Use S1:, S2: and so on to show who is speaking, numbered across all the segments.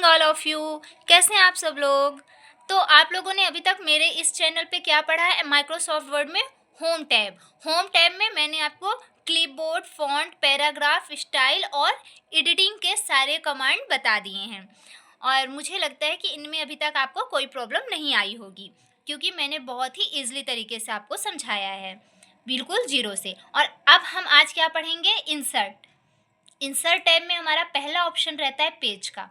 S1: All of you. कैसे हैं आप सब लोग। तो आप लोगों ने अभी तक मेरे इस चैनल पे क्या पढ़ा है, माइक्रोसॉफ्ट वर्ड में होम टैब में मैंने आपको क्लिपबोर्ड, फॉन्ट, पैराग्राफ, स्टाइल और एडिटिंग के सारे कमांड बता दिए हैं। और मुझे लगता है कि इनमें अभी तक आपको कोई प्रॉब्लम नहीं आई होगी, क्योंकि मैंने बहुत ही ईजिली तरीके से आपको समझाया है, बिल्कुल जीरो से। और अब हम आज क्या पढ़ेंगे, इंसर्ट टैब में हमारा पहला ऑप्शन रहता है पेज का।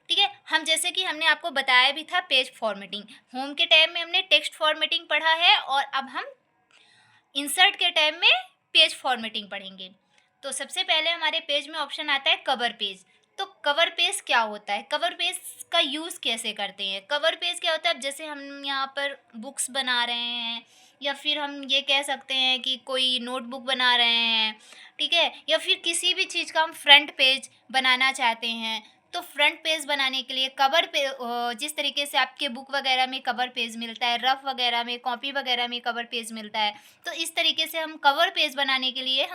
S1: ठीक है, हम जैसे कि हमने आपको बताया भी था पेज फॉर्मेटिंग, होम के टैब में हमने टेक्स्ट फॉर्मेटिंग पढ़ा है और अब हम इंसर्ट के टैब में पेज फॉर्मेटिंग पढ़ेंगे। तो सबसे पहले हमारे पेज में ऑप्शन आता है कवर पेज। तो कवर पेज क्या होता है, कवर पेज का यूज़ कैसे करते हैं। कवर पेज क्या होता है, अब जैसे हम यहाँ पर बुक्स बना रहे हैं, या फिर हम ये कह सकते हैं कि कोई नोटबुक बना रहे हैं, ठीक है, या फिर किसी भी चीज़ का हम फ्रंट पेज बनाना चाहते हैं। तो फ्रंट पेज बनाने के लिए कवर पे जिस तरीके से आपके बुक वगैरह में कवर पेज मिलता है, रफ वगैरह में, कॉपी वगैरह में कवर पेज मिलता है, तो इस तरीके से हम कवर पेज बनाने के लिए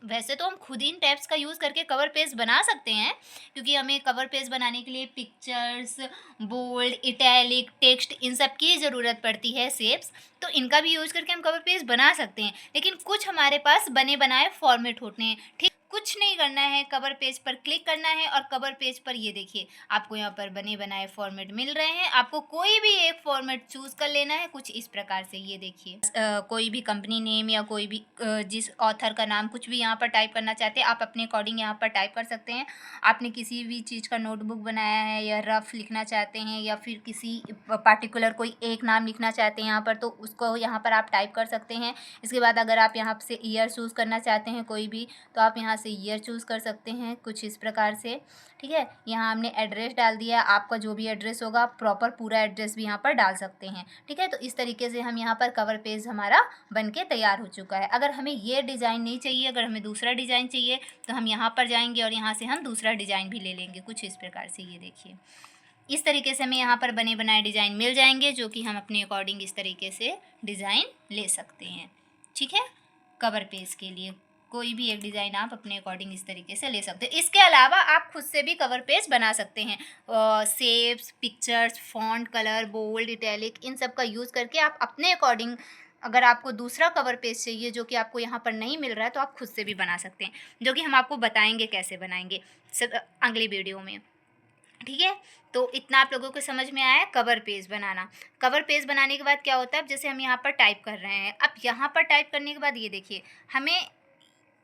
S1: वैसे तो हम खुद इन टैब्स का यूज़ करके कवर पेज बना सकते हैं, क्योंकि हमें कवर पेज बनाने के लिए पिक्चर्स, बोल्ड, इटैलिक, टेक्स्ट, इन सब की ज़रूरत पड़ती है, शेप्स। तो इनका भी यूज़ करके हम कवर पेज बना सकते हैं, लेकिन कुछ हमारे पास बने बनाए फॉर्मेट होते हैं। ठीक, कुछ नहीं करना है, कवर पेज पर क्लिक करना है और कवर पेज पर ये देखिए आपको यहाँ पर बने बनाए फॉर्मेट मिल रहे हैं। आपको कोई भी एक फॉर्मेट चूज़ कर लेना है, कुछ इस प्रकार से। ये देखिए कोई भी कंपनी नेम या कोई भी जिस ऑथर का नाम कुछ भी यहाँ पर टाइप करना चाहते हैं, आप अपने अकॉर्डिंग यहाँ पर टाइप कर सकते हैं। आपने किसी भी चीज़ का नोटबुक बनाया है या रफ लिखना चाहते हैं, या फिर किसी पार्टिकुलर कोई एक नाम लिखना चाहते हैं यहाँ पर, तो उसको यहाँ पर आप टाइप कर सकते हैं। इसके बाद अगर आप यहाँ से ईयर चूज़ करना चाहते हैं कोई भी, तो आप यहाँ से ईयर चूज़ कर सकते हैं, कुछ इस प्रकार से। ठीक है, यहाँ हमने एड्रेस डाल दिया, आपका जो भी एड्रेस होगा प्रॉपर पूरा एड्रेस भी यहाँ पर डाल सकते हैं। ठीक है, तो इस तरीके से हम यहाँ पर कवर पेज हमारा बन के तैयार हो चुका है। अगर हमें ये डिज़ाइन नहीं चाहिए, अगर हमें दूसरा डिज़ाइन चाहिए, तो हम यहाँ पर जाएंगे और यहाँ से हम दूसरा डिज़ाइन भी ले लेंगे, कुछ इस प्रकार से। ये देखिए इस तरीके से हमें यहाँ पर बने बनाए डिज़ाइन मिल जाएंगे, जो कि हम अपने अकॉर्डिंग इस तरीके से डिज़ाइन ले सकते हैं। ठीक है, कवर पेज के लिए कोई भी एक डिज़ाइन आप अपने अकॉर्डिंग इस तरीके से ले सकते हैं। इसके अलावा आप खुद से भी कवर पेज बना सकते हैं। Shapes, pictures, font, colour, bold, italic, इन सब का यूज़ करके आप अपने अकॉर्डिंग, अगर आपको दूसरा कवर पेज चाहिए जो कि आपको यहाँ पर नहीं मिल रहा है, तो आप खुद से भी बना सकते हैं, जो कि हम आपको बताएंगे कैसे बनाएंगे सब अगली वीडियो में। ठीक है, तो इतना आप लोगों को समझ में आया है कवर पेज बनाना। कवर पेज बनाने के बाद क्या होता है, अब जैसे हम यहाँ पर टाइप कर रहे हैं, अब यहाँ पर टाइप करने के बाद ये देखिए हमें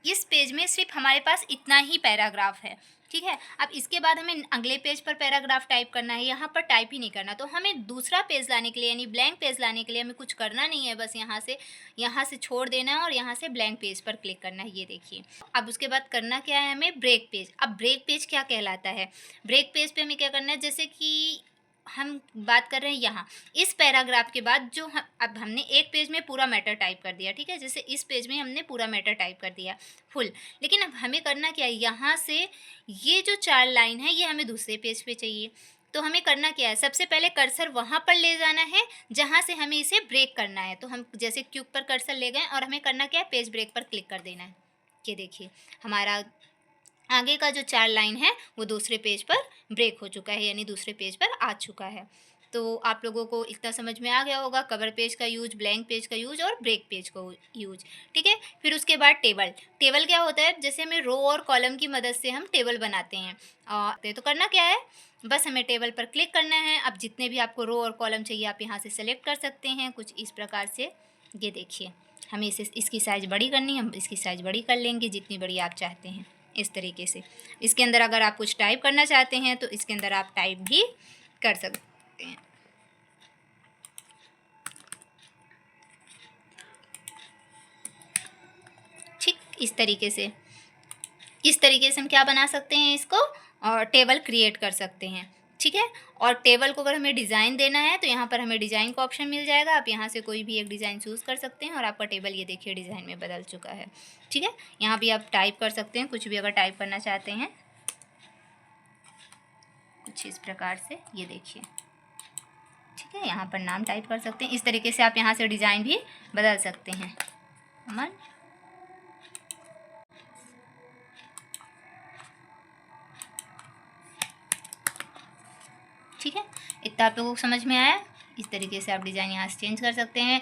S1: इस पेज में सिर्फ हमारे पास इतना ही पैराग्राफ है। ठीक है, अब इसके बाद हमें अगले पेज पर पैराग्राफ टाइप करना है, यहाँ पर टाइप ही नहीं करना। तो हमें दूसरा पेज लाने के लिए, यानी ब्लैंक पेज लाने के लिए हमें कुछ करना नहीं है, बस यहाँ से छोड़ देना है और यहाँ से ब्लैंक पेज पर क्लिक करना है। ये देखिए, अब उसके बाद करना क्या है, हमें ब्रेक पेज। अब ब्रेक पेज क्या कहलाता है, ब्रेक पेज पे हमें क्या करना है, जैसे कि हम बात कर रहे हैं यहाँ इस पैराग्राफ के बाद जो अब हमने एक पेज में पूरा मैटर टाइप कर दिया। ठीक है, जैसे इस पेज में हमने पूरा मैटर टाइप कर दिया फुल, लेकिन अब हमें करना क्या है, यहाँ से ये जो 4 लाइन है ये हमें दूसरे पेज पे चाहिए। तो हमें करना क्या है, सबसे पहले कर्सर वहाँ पर ले जाना है जहाँ से हमें इसे ब्रेक करना है। तो हम जैसे क्यूब पर कर्सर ले गए और हमें करना क्या है, पेज ब्रेक पर क्लिक कर देना है। ये देखिए हमारा आगे का जो 4 लाइन है वो दूसरे पेज पर ब्रेक हो चुका है, यानी दूसरे पेज पर आ चुका है। तो आप लोगों को इतना समझ में आ गया होगा कवर पेज का यूज, ब्लैंक पेज का यूज और ब्रेक पेज का यूज। ठीक है, फिर उसके बाद टेबल क्या होता है, जैसे हमें रो और कॉलम की मदद से हम टेबल बनाते हैं। तो करना क्या है, बस हमें टेबल पर क्लिक करना है। अब जितने भी आपको रो और कॉलम चाहिए आप यहाँ से सेलेक्ट कर सकते हैं, कुछ इस प्रकार से। ये देखिए हमें इसकी साइज़ बड़ी करनी है, हम इसकी साइज़ बड़ी कर लेंगे जितनी बड़ी आप चाहते हैं, इस तरीके से। इसके अंदर अगर आप कुछ टाइप करना चाहते हैं तो इसके अंदर आप टाइप भी कर सकते हैं। ठीक, इस तरीके से हम क्या बना सकते हैं, इसको और टेबल क्रिएट कर सकते हैं। ठीक है, और टेबल को अगर हमें डिज़ाइन देना है तो यहाँ पर हमें डिज़ाइन का ऑप्शन मिल जाएगा। आप यहाँ से कोई भी एक डिज़ाइन चूज़ कर सकते हैं और आपका टेबल ये देखिए डिज़ाइन में बदल चुका है। ठीक है, यहाँ भी आप टाइप कर सकते हैं, कुछ भी अगर टाइप करना चाहते हैं, कुछ इस प्रकार से। ये देखिए, ठीक है, यहाँ पर नाम टाइप कर सकते हैं। इस तरीके से आप यहाँ से डिज़ाइन भी बदल सकते हैं। अमन, ठीक है, इतना आप लोगों को समझ में आया। इस तरीके से आप डिज़ाइन यहाँ से चेंज कर सकते हैं।